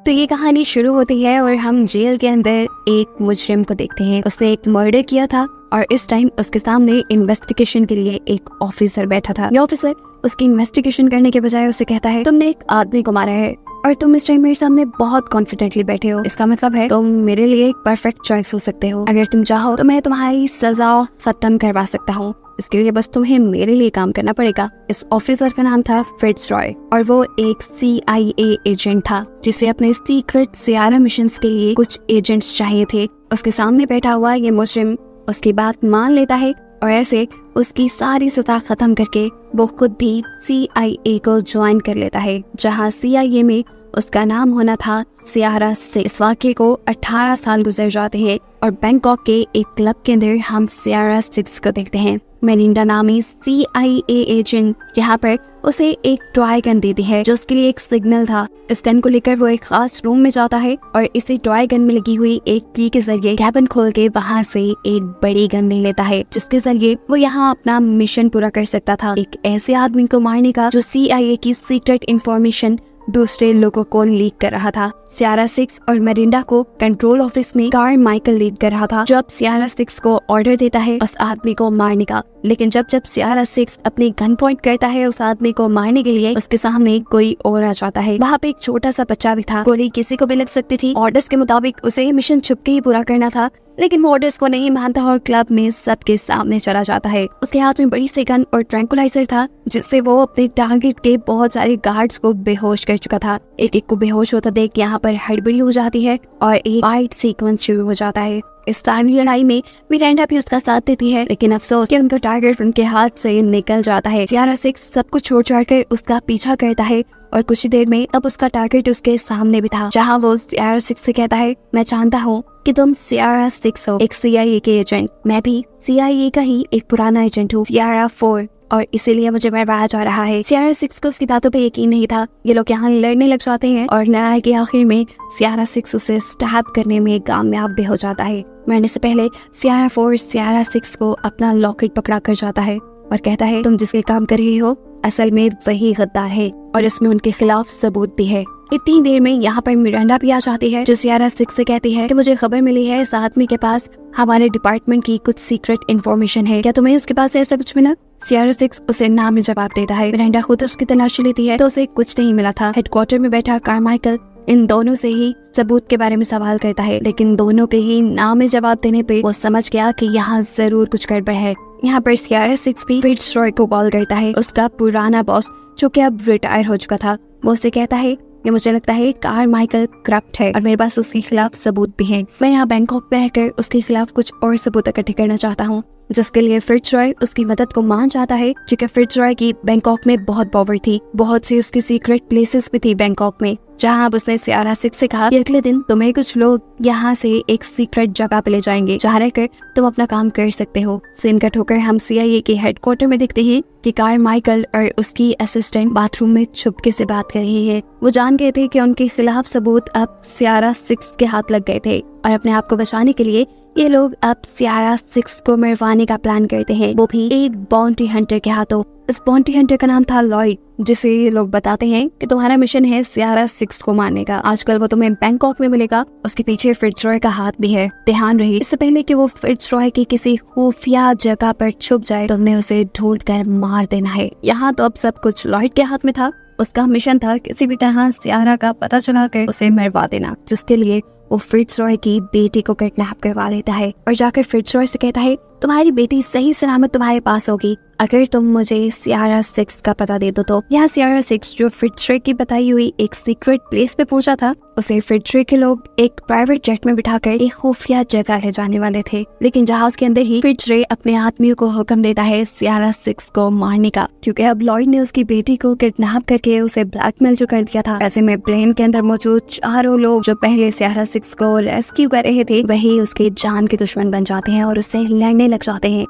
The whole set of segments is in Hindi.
तो ये कहानी शुरू होती है और हम जेल के अंदर एक मुजरिम को देखते हैं। उसने एक मर्डर किया था और इस टाइम उसके सामने इन्वेस्टिगेशन के लिए एक ऑफिसर बैठा था। ये ऑफिसर उसकी इन्वेस्टिगेशन करने के बजाय उसे कहता है, तुमने एक आदमी को मारा है और तुम इस टाइम मेरे सामने बहुत कॉन्फिडेंटली बैठे हो। इसका मतलब है तुम मेरे लिए एक परफेक्ट चॉइस हो सकते हो। अगर तुम चाहो तो मैं तुम्हारी सजा खत्म करवा सकता हूँ। इसके लिए बस तुम्हें मेरे लिए काम करना पड़ेगा। इस ऑफिसर का नाम था फिट्जरॉय और वो एक CIA एजेंट था जिसे अपने सीक्रेट सियारा मिशंस के लिए कुछ एजेंट्स चाहिए थे। उसके सामने बैठा हुआ ये मुजरिम उसकी बात मान लेता है और ऐसे उसकी सारी सजा खत्म करके वो खुद भी CIA को ज्वाइन कर लेता है, जहाँ CIA में उसका नाम होना था सियारा 6। इस वाक़ये को 18 साल गुजर जाते हैं और बैंकॉक के एक क्लब के अंदर हम सियारा 6 को देखते हैं। मेलिंडा नामी CIA एजेंट यहाँ पर उसे एक टॉय गन देती है जो उसके लिए एक सिग्नल था। इस गन को लेकर वो एक खास रूम में जाता है और इसी टॉय गन में लगी हुई एक की के जरिए कैबिन खोल के वहाँ से एक बड़ी गन ले लेता है, जिसके जरिए वो यहाँ अपना मिशन पूरा कर सकता था, एक ऐसे आदमी को मारने का जो CIA की सीक्रेट इंफॉर्मेशन दूसरे लोगों को लीक कर रहा था। सियारा 6 और मेलिंडा को कंट्रोल ऑफिस में कारमाइकल लीड कर रहा था, जो अब सियारा 6 को ऑर्डर देता है उस आदमी को मारने का। लेकिन जब सियारा 6 अपनी गन पॉइंट करता है उस आदमी को मारने के लिए, उसके सामने कोई और आ जाता है। वहाँ पे एक छोटा सा बच्चा भी था। गोली किसी को भी लग सकती थी। ऑर्डर्स के मुताबिक उसे ये मिशन छुपके ही पूरा करना था, लेकिन वो ऑर्डर्स को नहीं मानता और क्लब में सबके सामने चला जाता है। उसके हाथ में बड़ी सी गन और ट्रैंकुलाइजर था, जिससे वो अपने टारगेट के बहुत सारे गार्ड्स को बेहोश कर चुका था। एक एक को बेहोश होता देख यहाँ पर हड़बड़ी हो जाती है और एक फाइट सीक्वेंस शुरू हो जाता है। इस सारी लड़ाई में मिरांडा भी उसका साथ देती है, लेकिन अफसोस कि उनका टारगेट उनके हाथ से निकल जाता है। सियारा 6 सब कुछ छोड़ छाड़ कर उसका पीछा करता है और कुछ ही देर में अब उसका टारगेट उसके सामने भी था, जहाँ वो सियारा 6 से कहता है, मैं जानता हूँ कि तुम सियारा 6 हो, एक CIA के एजेंट। मैं भी CIA का ही एक पुराना एजेंट हूँ, सियारा 4, और इसीलिए मुझे मरवाया जा रहा है। सियारा 6 को उसकी बातों पे यकीन नहीं था। ये लोग यहाँ लड़ने लग जाते हैं और लड़ाई के आखिर में सियारा 6 उसे स्टैब करने में कामयाब भी हो जाता है। मरने से पहले सियारा 4 सियारा 6 को अपना लॉकेट पकड़ा कर जाता है और कहता है, तुम जिसके काम कर रही हो असल में वही गद्दार है और इसमें उनके खिलाफ सबूत भी है। इतनी देर में यहाँ पर मिरांडा भी आ जाती है, जो सियारा 6 से कहती है कि मुझे खबर मिली है इस आदमी के पास हमारे डिपार्टमेंट की कुछ सीक्रेट इन्फॉर्मेशन है, क्या तुम्हें उसके पास ऐसा कुछ मिला? सियारा 6 उसे ना में जवाब देता है। मिरांडा खुद उसकी तलाशी लेती है तो उसे कुछ नहीं मिला था। हेडक्वार्टर में बैठा कारमाइकल इन दोनों से ही सबूत के बारे में सवाल करता है, लेकिन दोनों के ही ना में जवाब देने पे वो समझ गया कि यहाँ जरूर कुछ गड़बड़ है। यहाँ पर सियारा 6 भी फिट्जरॉय को कॉल करता है, उसका पुराना बॉस जो कि अब रिटायर हो चुका था। वो उसे कहता है कि मुझे लगता है कारमाइकल करप्ट है और मेरे पास उसके खिलाफ सबूत भी है। मैं यहाँ बैंकॉक में रहकर उसके खिलाफ कुछ और सबूत इकट्ठे करना चाहता हूँ, जिसके लिए फिट्जरॉय उसकी मदद को मान जाता है, क्योंकि फिट्जरॉय की बैंकॉक में बहुत पावर थी। बहुत सी उसकी सीक्रेट प्लेसेस भी थी बैंकॉक में, जहाँ अब उसने सियारा 6 से कहा कि अगले दिन तुम्हें कुछ लोग यहाँ से एक सीक्रेट जगह पे ले जाएंगे जहाँ रहकर तुम अपना काम कर सकते हो। सीन कट होकर हम CIA के हेडक्वार्टर में देखते हैं कि कारमाइकल और उसकी असिस्टेंट बाथरूम में चुपके से बात कर रही है। वो जान गए थे कि उनके खिलाफ सबूत अब सियारा 6 के हाथ लग गए थे और अपने आप को बचाने के लिए ये लोग अब सियारा 6 को मरवाने का प्लान करते हैं, वो भी एक बाउंटी हंटर के हाथों। इस बाउंटी हंटर का नाम था लॉयड, जिसे ये लोग बताते हैं कि तुम्हारा मिशन है सियारा 6 को मारने का। आजकल वो तुम्हें बैंकॉक में मिलेगा। उसके पीछे फिट्जरॉय का हाथ भी है। ध्यान रहे, इससे पहले कि वो फिट्जरॉय की किसी खुफिया जगह पर छुप जाए, तुमने उसे ढूंढ कर मार देना है। यहाँ तो अब सब कुछ लॉयड के हाथ में था। उसका मिशन था किसी भी तरह सियारा का पता चला कर उसे मरवा देना, जिसके लिए वो फिट्जरॉय की बेटी को किडनैप करवा लेता है और जाकर फिट्जरॉय से कहता है, तुम्हारी बेटी सही सलामत तुम्हारे पास होगी अगर तुम मुझे सियारा 6 का पता दे दो। तो यहाँ सियारा 6 जो फिट्जरॉय की बताई हुई एक सीक्रेट प्लेस पे पहुंचा था, उसे फिट्जरॉय के लोग एक प्राइवेट जेट में बिठाकर एक खुफिया जगह ले जाने वाले थे। लेकिन जहाज के अंदर ही फिट्जरॉय अपने आदमियों को हुक्म देता है सियारा 6 को मारने का, क्योंकि अब लॉयड ने उसकी बेटी को किडनैप करके उसे ब्लैकमेल जो कर दिया था। ऐसे में प्लेन के अंदर मौजूद चारों लोग जो पहले सियारा 6 को रेस्क्यू कर रहे थे, वही उसके जान के दुश्मन बन जाते हैं और उससे लड़ने लग जाते हैं।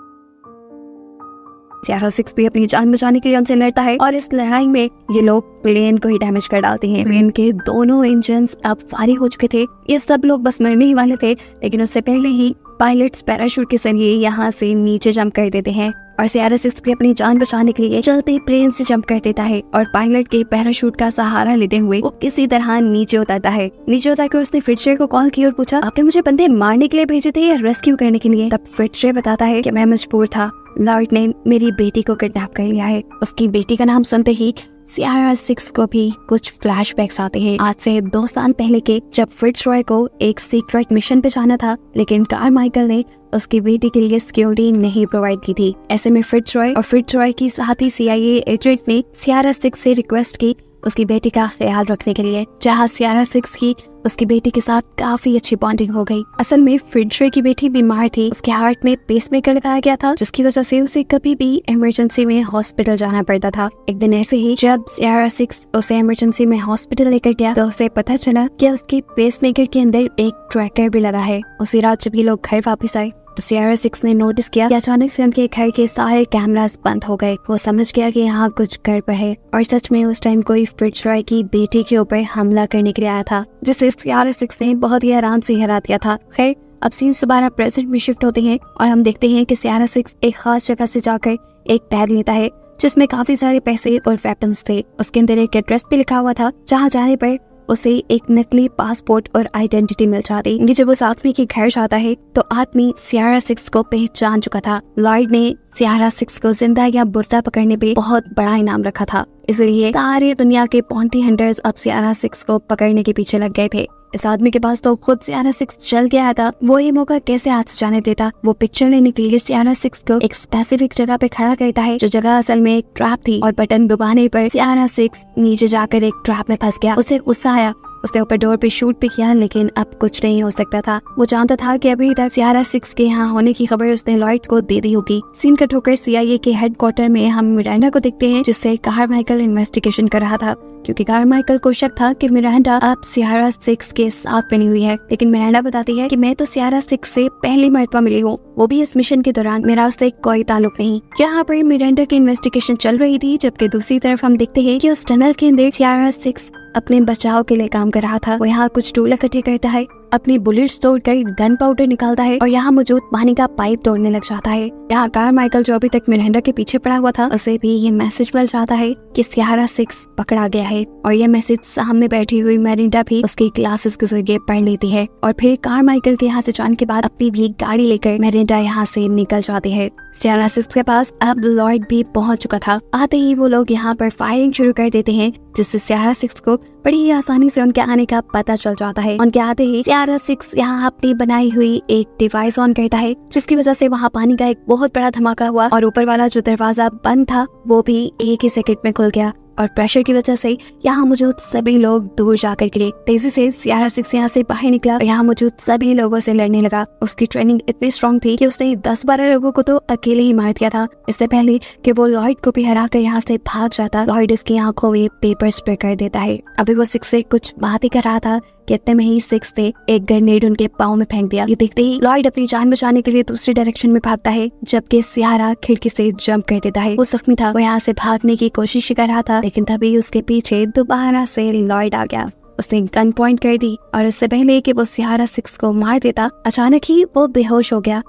सियारा 6 भी अपनी जान बचाने के लिए उनसे लड़ता है और इस लड़ाई में ये लोग प्लेन को ही डैमेज कर डालते हैं। प्लेन के दोनों इंजन्स अब फायर हो चुके थे। ये सब लोग बस मरने ही वाले थे, लेकिन उससे पहले ही पायलट्स पैराशूट के जरिए यहाँ से नीचे जंप कर देते हैं और सियारा सिक्स भी अपनी जान बचाने के लिए चलते प्लेन से जंप कर देता है और पायलट के पैराशूट का सहारा लेते हुए वो किसी तरह नीचे उतरता है। नीचे उतरकर उसने फिट्जरॉय को कॉल की और पूछा, आपने मुझे बंदे मारने के लिए भेजे थे या रेस्क्यू करने के लिए? तब फिट्जरॉय बताता है कि मैं मजबूर था, लॉयड ने मेरी बेटी को किडनैप कर लिया है। उसकी बेटी का नाम सुनते ही सियारा सिक्स को भी कुछ फ्लैशबैक्स आते हैं आज से 2 साल पहले के, जब फिट्जरॉय को एक सीक्रेट मिशन पे जाना था लेकिन कारमाइकल ने उसकी बेटी के लिए सिक्योरिटी नहीं प्रोवाइड की थी। ऐसे में फिट्जरॉय और फिट्जरॉय की साथी CIA एजेंट ने सियारा सिक्स से रिक्वेस्ट की उसकी बेटी का ख्याल रखने के लिए, जहाँ सियारा सिक्स की उसकी बेटी के साथ काफी अच्छी बॉन्डिंग हो गई। असल में फिट्जरॉय की बेटी बीमार थी, उसके हार्ट में पेसमेकर लगाया गया था जिसकी वजह से उसे कभी भी इमरजेंसी में हॉस्पिटल जाना पड़ता था। एक दिन ऐसे ही जब सियारा सिक्स उसे इमरजेंसी में हॉस्पिटल लेकर गया तो उसे पता चला कि उसके पेसमेकर के अंदर एक ट्रैकर भी लगा है। उसी रात जब ये लोग घर वापस आए तो सियारा सिक्स ने नोटिस किया कि अचानक से उनके घर के सारे कैमरास बंद हो गए। वो समझ गया कि यहाँ कुछ गड़बड़ है और सच में उस टाइम कोई फिट्जरॉय की बेटी के ऊपर हमला करने के लिए आया था, जिसे सियारा सिक्स ने बहुत ही आराम से हरा दिया था। खैर, अब सीन्स दोबारा प्रेजेंट में शिफ्ट होते हैं और हम देखते हैं कि सियारा सिक्स एक खास जगह से जाकर एक बैग लेता है जिसमें काफी सारे पैसे और वेपन्स थे। उसके अंदर एक एड्रेस भी लिखा हुआ था जहाँ जाने पर उसे एक नकली पासपोर्ट और आइडेंटिटी मिल जाती। जब उस आदमी के घर जाता है तो आदमी सियारा सिक्स को पहचान चुका था। लॉयड ने सियारा सिक्स को जिंदा या मुर्दा पकड़ने पे बहुत बड़ा इनाम रखा था, इसलिए सारे दुनिया के बॉन्टी हंटर्स अब सियारा सिक्स को पकड़ने के पीछे लग गए थे। इस आदमी के पास तो खुद सियारा सिक्स चल के आया था, वो ये मौका कैसे हाथ से जाने देता। वो पिक्चर लेने के लिए सियारा सिक्स को एक स्पेसिफिक जगह पे खड़ा करता है, जो जगह असल में एक ट्रैप थी और बटन दबाने पर सियारा सिक्स नीचे जाकर एक ट्रैप में फंस गया। उसे गुस्सा आया, उसने ऊपर डोर पे शूट भी किया लेकिन अब कुछ नहीं हो सकता था। वो जानता था कि अभी तक सियारा सिक्स के यहाँ होने की खबर उसने लॉयड को दे दी होगी। सीन कट होकर CIA के हेडक्वार्टर में हम मिरांडा को देखते हैं जिससे कारमाइकल इन्वेस्टिगेशन कर रहा था, क्योंकि कारमाइकल को शक था कि मिरांडा अब सियारा सिक्स के साथ बनी हुई है। लेकिन मिरांडा बताती है कि मैं तो सियारा सिक्स से पहली मर्तबा मिली हूँ, वो भी इस मिशन के दौरान, मेरा उससे कोई ताल्लुक नहीं। यहाँ पर मिरांडा की इन्वेस्टिगेशन चल रही थी, जबकि दूसरी तरफ हम देखते हैं कि उस टनल के अंदर सियारा सिक्स अपने बचाव के लिए काम कर रहा था। वो यहाँ कुछ टूल इकट्ठे करता है, अपनी बुलेट्स तोड़कर गन पाउडर निकालता है और यहाँ मौजूद पानी का पाइप तोड़ने लग जाता है। यहाँ कारमाइकल जो अभी तक मिरांडा के पीछे पड़ा हुआ था, उसे भी ये मैसेज मिल जाता है कि सियारा सिक्स पकड़ा गया है और ये मैसेज सामने बैठी हुई मिरांडा भी उसकी क्लासेस के जरिए पढ़ लेती है। और फिर कारमाइकल के यहाँ से जाने के बाद अपनी भी गाड़ी लेकर मिरांडा यहाँ से निकल जाती है। सियारा सिक्स के पास अब लॉयड भी पहुंच चुका था। आते ही वो लोग यहाँ पर फायरिंग शुरू कर देते हैं, जिससे सियारा सिक्स को बड़ी ही आसानी से उनके आने का पता चल जाता है। उनके आते ही सियारा सिक्स यहाँ अपनी बनाई हुई एक डिवाइस ऑन करता है, जिसकी वजह से वहाँ पानी का एक बहुत बड़ा धमाका हुआ और ऊपर वाला जो दरवाजा बंद था वो भी एक ही सेकंड में खुल गया और प्रेशर की वजह से यहाँ मौजूद सभी लोग दूर जाकर गिरे। तेजी से सियारा सिक्स यहाँ से बाहर निकला और यहाँ मौजूद सभी लोगों से लड़ने लगा। उसकी ट्रेनिंग इतनी स्ट्रॉन्ग थी कि उसने 10-12 लोगों को तो अकेले ही मार दिया था, इससे पहले कि वो लॉयड को भी हरा कर यहाँ से भाग जाता। लॉयड उसकी आंखों में पेपर स्प्रे कर देता है। अभी वो सिक्स से कुछ बात ही कर रहा था कि इतने में ही सिक्स ने एक ग्रेनेड उनके पाँव में फेंक दिया। ये देखते ही लॉयड अपनी जान बचाने के लिए दूसरी डायरेक्शन में भागता है, जबकि सियारा खिड़की से जंप कर देता है। वो जख्मी था, वो यहाँ से भागने की कोशिश कर रहा था, लेकिन तभी उसके पीछे दोबारा से लॉयड आ गया। उसने गन पॉइंट कर दी और इससे पहले कि वो सियारा सिक्स को मार देता, अचानक ही वो बेहोश हो गया।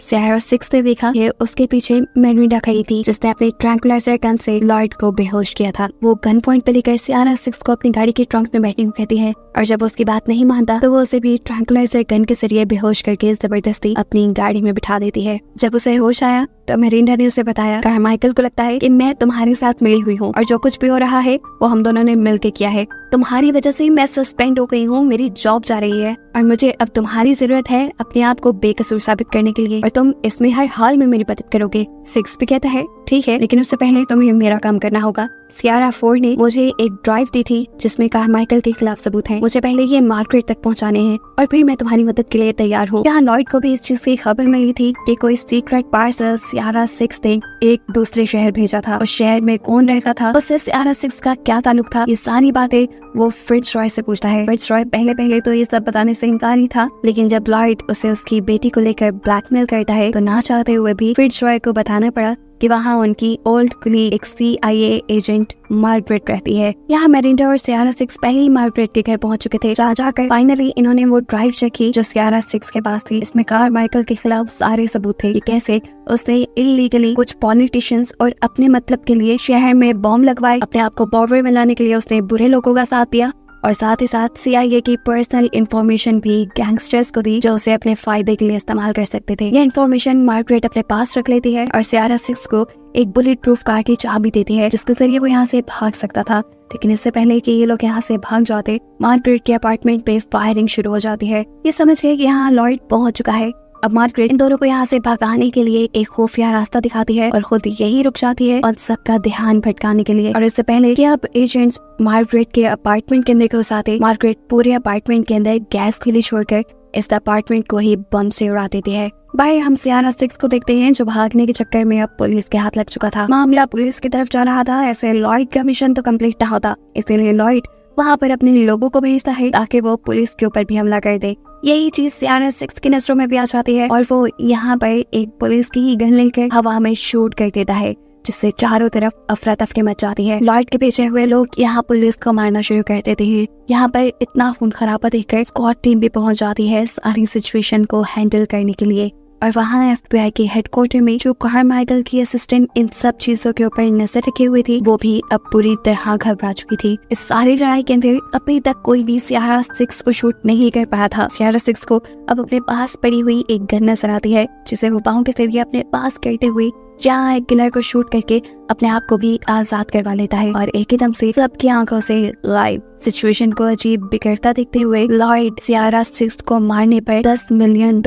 सियारा सिक्स ने देखा कि उसके पीछे मिरांडा खड़ी थी, जिसने अपने ट्रैंकुलाइजर गन से लॉयड को बेहोश किया था। वो गन पॉइंट पे लेकर सियारा सिक्स को अपनी गाड़ी के ट्रंक में बैठने को कहती है और जब उसकी बात नहीं मानता तो वो उसे भी ट्रैंकुलाइजर गन के जरिए बेहोश करके जबरदस्ती अपनी गाड़ी में बिठा देती है। जब उसे होश आया तो मिरांडा ने उसे बताया, कारमाइकल को लगता है कि मैं तुम्हारे साथ मिली हुई हूँ और जो कुछ भी हो रहा है वो हम दोनों ने मिलकर किया है। तुम्हारी वजह से मैं सस्पेंड हो गई हूँ, मेरी जॉब जा रही है और मुझे अब तुम्हारी जरूरत है अपने आप को बेकसूर साबित करने के लिए और तुम इसमें हर हाल में मेरी मदद करोगे। सिक्स भी कहता है ठीक है, लेकिन उससे पहले तुम्हें मेरा काम करना होगा। सियारा फोर्ड ने मुझे एक ड्राइव दी थी जिसमें कारमाइकल के खिलाफ सबूत हैं। मुझे पहले ये मार्केट तक पहुंचाने हैं और फिर मैं तुम्हारी मदद के लिए तैयार हूँ। यहाँ लॉयड को भी इस चीज की खबर मिली थी कि कोई सीक्रेट पार्सल सियारा सिक्स ने एक दूसरे शहर भेजा था। उस शहर में कौन रहता था, उससे सियारा सिक्स का क्या ताल्लुक था, ये सारी बातें वो फिट्जरॉय से पूछता है। फिट्जरॉय पहले तो ये सब बताने से इनकार ही था, लेकिन जब लॉयड उसे उसकी बेटी को लेकर ब्लैकमेल करता है तो ना चाहते हुए भी फिट्जरॉय को बताना पड़ा कि वहाँ उनकी ओल्ड कुलीग एक CIA एजेंट मार्गरेट रहती है। यहाँ मेरिंडा और सियारा सिक्स पहले ही मार्गरेट के घर पहुंच चुके थे। जहाँ जाकर फाइनली इन्होंने वो ड्राइव चेक की जो सियारा सिक्स के पास थी। इसमें कारमाइकल के खिलाफ सारे सबूत थे कि कैसे उसने इलीगली कुछ पॉलिटिशियंस और अपने मतलब के लिए शहर में बॉम्ब लगवाए, अपने आप को पावर में लाने के लिए उसने बुरे लोगों का साथ दिया और साथ ही साथ CIA की पर्सनल इंफॉर्मेशन भी गैंगस्टर्स को दी जो उसे अपने फायदे के लिए इस्तेमाल कर सकते थे। ये इंफॉर्मेशन मार्गरेट अपने पास रख लेती है और सियारा सिक्स को एक बुलेट प्रूफ कार की चाबी देती है जिसके जरिए वो यहाँ से भाग सकता था। लेकिन इससे पहले कि ये लोग यहाँ से भाग जाते, मार्गरेट के अपार्टमेंट पे फायरिंग शुरू हो जाती है। ये समझ गए कि यहाँ लॉयड पहुंच चुका है। अब मार्गरेट इन दोनों को यहाँ से भगाने के लिए एक खुफिया रास्ता दिखाती है और खुद यही रुक जाती है और सबका ध्यान भटकाने के लिए। और इससे पहले कि अब एजेंट्स मार्गरेट के अपार्टमेंट के अंदर घुस आते, मार्गरेट पूरे अपार्टमेंट के अंदर गैस खुली छोड़कर इस अपार्टमेंट को ही बम से उड़ा देती है। बाहर हम सियारा सिक्स को देखते हैं जो भागने के चक्कर में अब पुलिस के हाथ लग चुका था। मामला पुलिस की तरफ जा रहा था। ऐसे लॉयड का मिशन तो कम्प्लीट ना होता, इसलिए लॉयड वहाँ पर अपने लोगों को भेजता है ताकि वो पुलिस के ऊपर भी हमला कर दे। यही चीज सियारा सिक्स की नजरों में भी आ जाती है और वो यहाँ पर एक पुलिस की ही गन लेकर हवा में शूट कर देता है जिससे चारों तरफ अफरा तफरी मच जाती है। लॉयड के पीछे हुए लोग यहाँ पुलिस को मारना शुरू कर देते हैं। यहाँ पर इतना खून खराबा देखकर स्क्वाड टीम भी पहुंच जाती है सारी सिचुएशन को हैंडल करने के लिए। और वहाँ FBI के हेडक्वार्टर में जो कारमाइकल की असिस्टेंट इन सब चीजों के ऊपर नजर रखे हुए थी वो भी अब पूरी तरह घबरा चुकी थी। इस सारी लड़ाई के अंदर अभी तक कोई भी सियारा सिक्स को शूट नहीं कर पाया था। सियारा सिक्स को अब अपने पास पड़ी हुई एक गन नजर आती है जिसे वो पाँव के जरिए अपने पास करते हुए जहाँ एक किलर को शूट करके अपने आप को भी आजाद करवा लेता है और एक एकदम से सबकी आंखों से लाइव सिचुएशन को अजीब बिगड़ता देखते हुए लॉयड सियारा सिक्स को मारने पर $10 मिलियन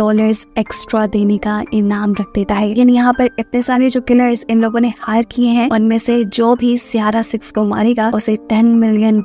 एक्स्ट्रा देने का इनाम रख देता है। यानी यहाँ पर इतने सारे जो किलर्स इन लोगों ने हायर किए हैं उनमें से जो भी सियारा सिक्स को मारेगा उसे $10 मिलियन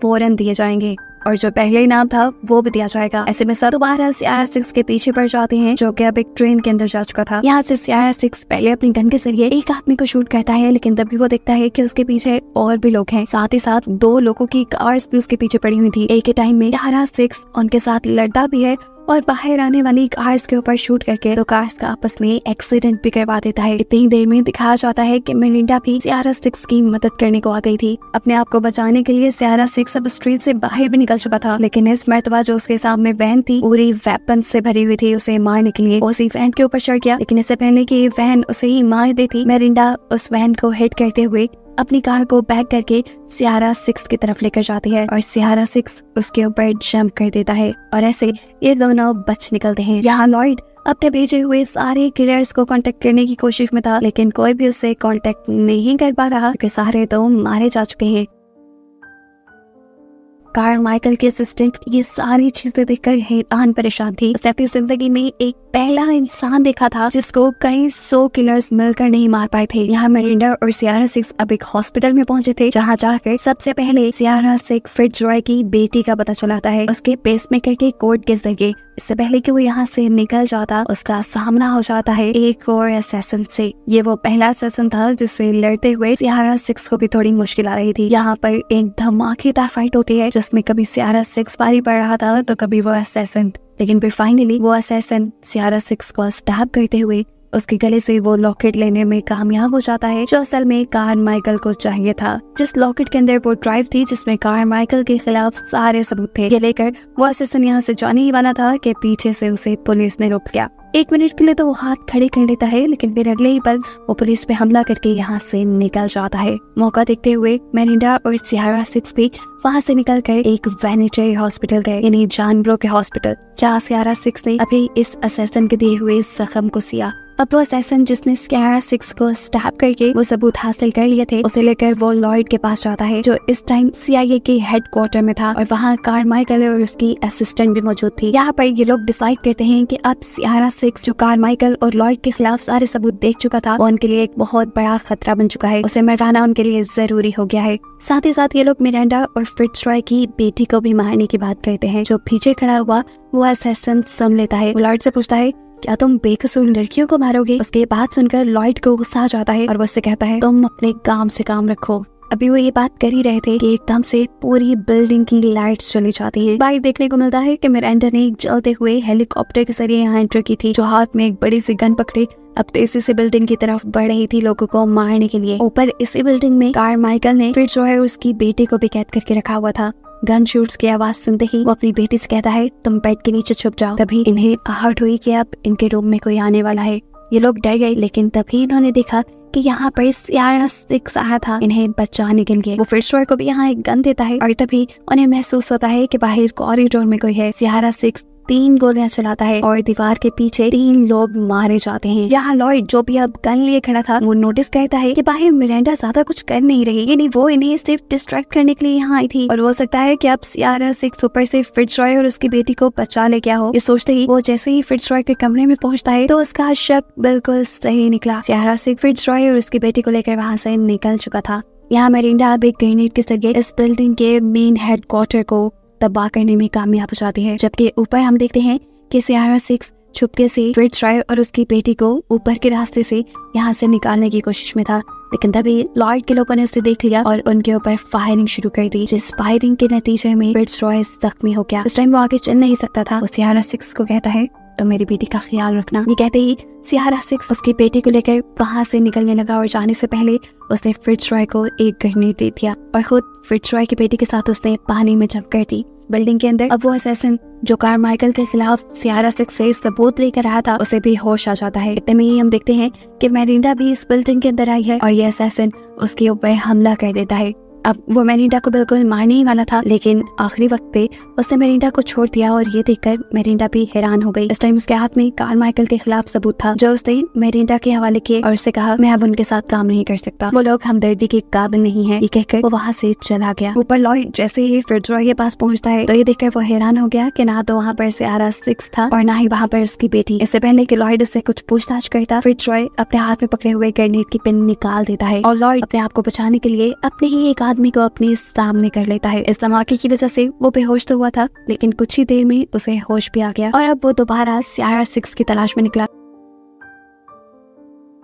फौरन दिए जाएंगे और जो पहले इनाम था वो भी दिया जाएगा। ऐसे में सब दोबारा सियारा सिक्स के पीछे पड़ जाते हैं जो कि अब एक ट्रेन के अंदर जा चुका था। यहाँ से सियारा सिक्स पहले अपनी गन के जरिए एक आदमी को शूट करता है लेकिन तभी वो देखता है कि उसके पीछे और भी लोग हैं। साथ ही साथ 2 लोगों की कार्स भी उसके पीछे पड़ी हुई थी। एक ही टाइम में सियारा सिक्स उनके साथ लड़ता भी है और बाहर आने वाली कार्स के ऊपर शूट करके तो कार्स का आपस में एक्सीडेंट भी करवा देता है। इतनी देर में दिखाया जाता है कि मेरिंडा भी सियारा सिक्स की मदद करने को आ गई थी। अपने आप को बचाने के लिए सियारा सिक्स अब स्ट्रीट से बाहर भी निकल चुका था लेकिन इस मर्तबा जो उसके सामने वैन थी पूरी वेपन से भरी हुई थी उसे मारने के लिए। उसी वैन के ऊपर चढ़ गया लेकिन इससे पहले कि ये वैन उसे ही मार देती मेरिंडा उस वैन को हिट करते हुए अपनी कार को बैक करके सियारा सिक्स की तरफ लेकर जाती है और सियारा सिक्स उसके ऊपर जंप कर देता है और ऐसे ये दोनों बच निकलते हैं। यहाँ लॉयड अपने भेजे हुए सारे किलर्स को कांटेक्ट करने की कोशिश में था लेकिन कोई भी उससे कांटेक्ट नहीं कर पा रहा क्योंकि सारे तो मारे जा चुके हैं। कारमाइकल के असिस्टेंट ये सारी चीजें देखकर हैरान परेशान थी। उसने अपनी जिंदगी में एक पहला इंसान देखा था जिसको कई 100 किलर्स मिलकर नहीं मार पाए थे। यहाँ मेरिंडा और सियारा सिक्स अब एक हॉस्पिटल में पहुंचे थे जहाँ जाकर सबसे पहले सियारा सिक्स फिट्जरॉय की बेटी का पता चलाता है उसके पेसमेकर के कोड के जरिए। इससे पहले कि वो यहाँ से निकल जाता उसका सामना हो जाता है एक और असैसिन से। ये वो पहला असैसिन था जिससे लड़ते हुए सियारा सिक्स को भी थोड़ी मुश्किल आ रही थी। यहाँ पर एक धमाकेदार फाइट होती है जिसमें कभी सियारा सिक्स पारी पड़ रहा था तो कभी वो असैसिन, लेकिन फिर फाइनली वो असैसिन सियारा सिक्स को स्टैब करते हुए उसके गले से वो लॉकेट लेने में कामयाब हो जाता है जो असल में कारमाइकल को चाहिए था। जिस लॉकेट के अंदर वो ड्राइव थी जिसमें कारमाइकल के खिलाफ सारे सबूत थे। ये लेकर वो असैसिन यहाँ से जाने ही वाला था कि पीछे से उसे पुलिस ने रोक लिया। 1 मिनट के लिए तो वो हाथ खड़े कर लेता है लेकिन फिर अगले ही पल वो पुलिस पे हमला करके यहाँ से निकल जाता है। मौका देखते हुए मेरिंडा और सियारा सिक्स भी वहाँ से निकल कर एक वेनेटरी हॉस्पिटल गए यानी जानवरों के हॉस्पिटल जहाँ सियारा सिक्स ने अभी इस असैसिन के दिए हुए जख्म को सिया। अब वो असैसिन जिसने सियारा सिक्स को स्टैब करके वो सबूत हासिल कर लिए थे उसे लेकर वो लॉयड के पास जाता है जो इस टाइम CIA के हेडक्वार्टर में था और वहाँ कारमाइकल और उसकी असिस्टेंट भी मौजूद थी। यहाँ पर ये लोग डिसाइड करते हैं कि अब सियारा सिक्स जो कारमाइकल और लॉयड के खिलाफ सारे सबूत देख चुका था वो उनके लिए एक बहुत बड़ा खतरा बन चुका है। उसे मरवाना उनके लिए जरूरी हो गया है। साथ ही साथ ये लोग मिरांडा और फिट्जरॉय की बेटी को भी मारने की बात करते हैं। जो पीछे खड़ा हुआ वो असैसिन सुन लेता है। वो लॉयड से पूछता है क्या तुम बेकसूर लड़कियों को मारोगे? उसके बात सुनकर लॉयड को गुस्सा आ जाता है और वो उससे कहता है तुम अपने काम से काम रखो। अभी वो ये बात कर ही रहे थे कि एकदम से पूरी बिल्डिंग की लाइट्स चली जाती हैं। बाहर देखने को मिलता है कि मिरांडा ने एक जलते हुए हेलीकॉप्टर के जरिए यहाँ एंटर की थी, जो हाथ में एक बड़ी सी गन पकड़े अब तेजी से बिल्डिंग की तरफ बढ़ रही थी लोगों को मारने के लिए। ऊपर इसी बिल्डिंग में कारमाइकल ने फिट्जरॉय और उसकी बेटी को भी कैद करके रखा हुआ था। गन शूट्स की आवाज सुनते ही वो अपनी बेटी से कहता है तुम बेड के नीचे छुप जाओ। तभी इन्हें आहट हुई कि अब इनके रूम में कोई आने वाला है। ये लोग डर गए, लेकिन तभी इन्होंने देखा कि यहाँ पर सियारा 6 आया था इन्हें बचाने के लिए। वो फिट्जरॉय को भी यहाँ एक गन देता है और तभी उन्हें महसूस होता है कि बाहर कॉरिडोर में कोई है। सियारा 6 3 गोलियां चलाता है और दीवार के पीछे 3 लोग मारे जाते हैं। यहाँ लॉयड जो भी अब गन लिए खड़ा था वो नोटिस करता है कि बाहर मिरांडा ज्यादा कुछ कर नहीं रही, यानी वो इन्हें सिर्फ डिस्ट्रैक्ट करने के लिए यहाँ आई थी और हो सकता है कि अब सियारा 6 ऊपर से फिट्जरॉय और उसकी बेटी को बचा ले गया हो। ये सोचते ही वो जैसे ही फिट्जरॉय के कमरे में पहुंचता है तो उसका शक बिल्कुल सही निकला। सियारा 6 फिट्जरॉय और उसकी बेटी को लेकर वहाँ से निकल चुका था। यहाँ मिरांडा अब एक ग्रेनेड के जरिए इस बिल्डिंग के मेन हेडक्वार्टर को तबाह करने में कामयाब हो जाती है, जबकि ऊपर हम देखते हैं कि सियारा 6 छुपके से फिट्जरॉय और उसकी बेटी को ऊपर के रास्ते से यहाँ से निकालने की कोशिश में था, लेकिन तभी लॉयड के लोगों ने उसे देख लिया और उनके ऊपर फायरिंग शुरू कर दी, जिस फायरिंग के नतीजे में फिट्जरॉय जख्मी हो गया। इस टाइम वो आगे चल नहीं सकता था। वो सियारा 6 को कहता है तो मेरी बेटी का ख्याल रखना। ये कहते ही सियारा 6 उसकी बेटी को लेकर वहाँ से निकलने लगा और जाने से पहले उसने फिट्जरॉय को एक ग्रेनेड दे दिया और खुद फिट्जरॉय की बेटी के साथ उसने पानी में जंप कर दी। बिल्डिंग के अंदर अब वो असैसिन जो कारमाइकल के खिलाफ सियारा 6 से सबूत लेकर आया था उसे भी होश आ जाता है। इतने में ही हम देखते हैं कि मिरांडा भी इस बिल्डिंग के अंदर आई है और ये असैसिन उसके ऊपर हमला कर देता है। अब वो मिरांडा को बिल्कुल मारने ही वाला था, लेकिन आखिरी वक्त पे उसने मिरांडा को छोड़ दिया और ये देखकर मिरांडा भी हैरान हो गई। इस टाइम उसके हाथ में कारमाइकल के खिलाफ सबूत था जो उसने मिरांडा के हवाले किए और उससे कहा मैं अब उनके साथ काम नहीं कर सकता, वो लोग हमदर्दी के काबिल नहीं है। ये कहकर वो वहाँ से चला गया। ऊपर लॉयड जैसे ही फिट्जरॉय के पास पहुँचता है तो ये देखकर वो हैरान हो गया कि ना तो वहाँ पर सियारा 6 था और ना ही वहाँ पर उसकी बेटी। इससे पहले कि लॉयड उससे कुछ पूछताछ करता, फिट्जरॉय अपने हाथ में पकड़े हुए ग्रेनेड की पिन निकाल देता है और लॉयड अपने आप को बचाने के लिए अपने ही एक आदमी को अपने सामने कर लेता है। इस धमाके की वजह से वो बेहोश तो हुआ था, लेकिन कुछ ही देर में उसे होश भी आ गया और अब वो दोबारा सियारा 6 की तलाश में निकला।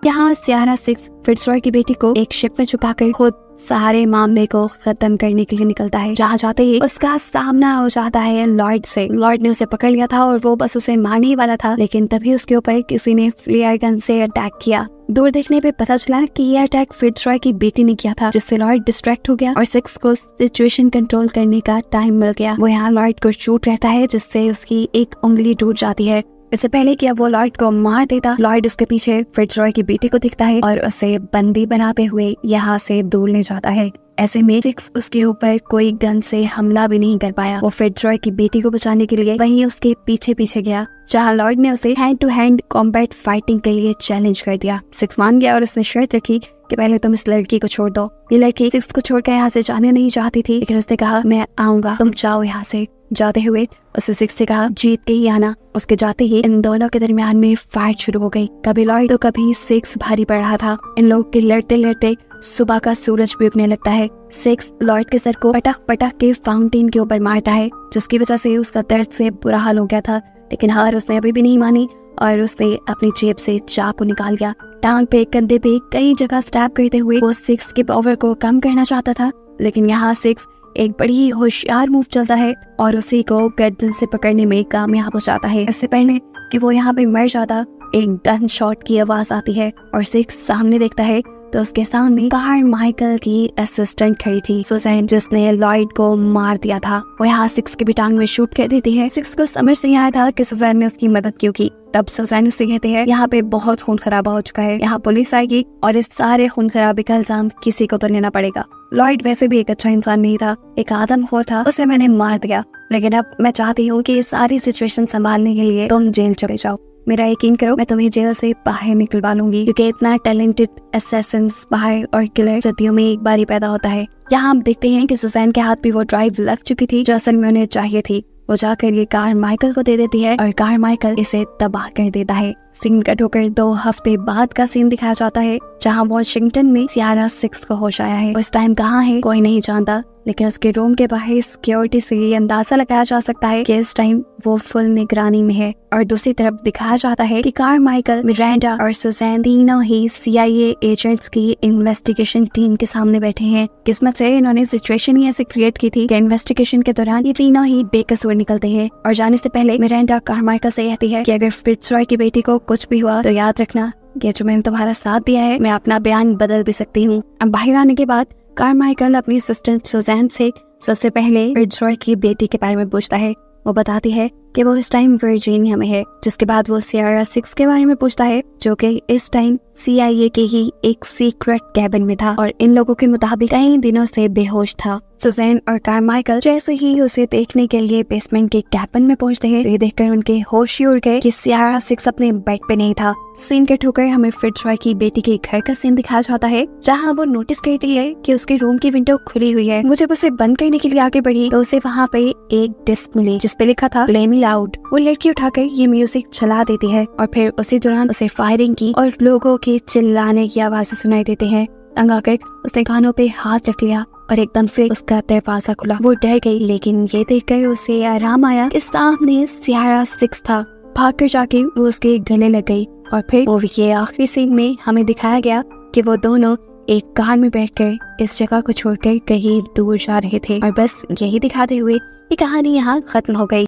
यहाँ सियारा 6 फिट्जरॉय की बेटी को एक शिप में छुपाकर खुद सारे मामले को खत्म करने के लिए निकलता है। जहाँ जाते ही उसका सामना हो जाता है लॉयड से। लॉयड ने उसे पकड़ लिया था और वो बस उसे मारने ही वाला था, लेकिन तभी उसके ऊपर किसी ने फ्लेयर गन से अटैक किया। दूर देखने पे पता चला कि यह अटैक फिट्जरॉय की बेटी ने किया था, जिससे लॉयड डिस्ट्रैक्ट हो गया और 6 को सिचुएशन कंट्रोल करने का टाइम मिल गया। वो यहाँ लॉयड को शूट करता है, जिससे उसकी एक उंगली टूट जाती है। इससे पहले कि अब वो लॉयड को मार देता, लॉयड उसके पीछे फिट्जरॉय की बेटी को दिखता है और उसे बंदी बनाते हुए यहाँ से दूर ले जाता है। ऐसे में 6 उसके ऊपर कोई गन से हमला भी नहीं कर पाया। वो फिट्जरॉय की बेटी को बचाने के लिए वहीं उसके पीछे पीछे गया, जहाँ लॉयड ने उसे hand to hand combat fighting के लिए चैलेंज कर दिया। 6 मान गया और उसने शर्त रखी कि पहले तुम इस लड़की को छोड़ दो। ये लड़की 6 को छोड़कर यहाँ से जाने नहीं चाहती थी, लेकिन उसने कहा मैं आऊंगा, तुम जाओ यहाँ से। जाते हुए उसने 6 से कहा जीत के ही आना। उसके जाते ही इन दोनों के दरमियान में फाइट शुरू हो गई। कभी लॉयड तो कभी 6 भारी पड़ रहा था। इन लोगों के लड़ते लड़ते सुबह का सूरज भी उगने लगता है। 6 लॉयड के सर को पटक पटक के फाउंटेन के ऊपर मारता है, जिसकी वजह से उसका दर्द से बुरा हाल हो गया था, लेकिन हार उसने अभी भी नहीं मानी और उसने अपनी जेब से चाकू निकाल लिया। टांग पे, कंधे पे कई जगह स्टैब करते हुए वो 6 के पावर को कम करना चाहता था, लेकिन यहाँ 6 एक बड़ी ही होशियार मूव चलता है और उसी को गर्दन से पकड़ने में कामयाब हो जाता है। इससे पहले कि वो यहाँ पे मर जाता, एक गन शॉट की आवाज आती है और 6 सामने देखता है तो उसके सामने कारमाइकल की असिस्टेंट खड़ी थी, सुजैन, जिसने लॉयड को मार दिया था। वो यहाँ 6 के भी टांग में शूट कर देती है। 6 को समझ नहीं आया था कि सुजैन ने उसकी मदद क्यों की। तब सुजैन उससे कहते हैं यहाँ पे बहुत खून खराबा हो चुका है, यहाँ पुलिस आएगी और इस सारे खून खराबे का इल्जाम किसी को तो लेना पड़ेगा। लॉयड वैसे भी एक अच्छा इंसान नहीं था, एक आदमखोर था, उसे मैंने मार दिया, लेकिन अब मैं चाहती हूँ कि सारी सिचुएशन संभालने के लिए तुम जेल चले जाओ। मेरा यकीन करो, मैं तुम्हें जेल से बाहर निकलवा लूंगी, क्योंकि इतना टैलेंटेड असैसिन, स्पाई और किलर सदियों में एक बार ही पैदा होता है। यहाँ हम देखते हैं कि सुजैन के हाथ भी वो ड्राइव लग चुकी थी जो असल में उन्हें चाहिए थी। वो जाकर ये कारमाइकल को दे देती है और कारमाइकल इसे तबाह कर देता है। सीन कट होकर 2 हफ्ते बाद का सीन दिखाया जाता है, जहाँ वॉशिंगटन में सियारा 6 को होश आया है। उस टाइम कहाँ है कोई नहीं जानता, लेकिन उसके रूम के बाहर सिक्योरिटी से ये अंदाजा लगाया जा सकता है कि इस टाइम वो फुल निगरानी में है। और दूसरी तरफ दिखाया जाता है कि कारमाइकल, मिरांडा और सुजैन तीनों ही CIA एजेंट्स की इन्वेस्टिगेशन टीम के सामने बैठे हैं। किस्मत से इन्होंने सिचुएशन ही ऐसे क्रिएट की थी कि इन्वेस्टिगेशन के दौरान ये तीनों ही बेकसूर निकलते हैं। और जाने से पहले मिरांडा कारमाइकल से कहती है कि अगर फिट्जरॉय की बेटी को कुछ भी हुआ तो याद रखना कि जो मैंने तुम्हारा साथ दिया है, मैं अपना बयान बदल भी सकती हूँ। अब बाहर आने के बाद कारमाइकल अपनी असिस्टेंट सुजैन से सबसे पहले फिट्जरॉय की बेटी के बारे में पूछता है। वो बताती है कि वो इस टाइम वर्जीनिया में है। जिसके बाद वो सियारा 6 के बारे में पूछता है, जो कि इस टाइम CIA के ही एक सीक्रेट कैबिन में था और इन लोगों के मुताबिक कई दिनों से बेहोश था। सुजैन और कारमाइकल जैसे ही उसे देखने के लिए बेसमेंट के कैबिन में पहुंचते हैं, ये देखकर उनके होश ही उड़ गए कि सियारा 6 अपने बेड पे नहीं था। सीन कट होकर हमें फिट्जरॉय की बेटी के घर का सीन दिखाया जाता है, जहाँ वो नोटिस करती है कि उसके रूम की विंडो खुली हुई है। वो जब उसे बंद करने के लिए आगे बढ़ी तो उसे वहाँ पे एक डिस्क मिली जिसपे लिखा था प्ले मी लाउड। वो लड़की उठाकर ये म्यूजिक चला देती है और फिर उसी दौरान उसे फायरिंग की और लोगों के चिल्लाने की आवाजें सुनाई देती हैं। तंग आकर उसने कानों पे हाथ रख लिया और एकदम से उसका दरवाजा खुला। वो डर गई, लेकिन ये देखकर उसे आराम आया कि सामने सियारा 6 था। भागकर जाके वो उसके गले लग गई और फिर मूवी के आखिरी सीन में हमें दिखाया गया कि वो दोनों एक कार में बैठकर इस जगह को छोड़कर कहीं दूर जा रहे थे। और बस यही दिखाते हुए ये कहानी यहाँ खत्म हो गई।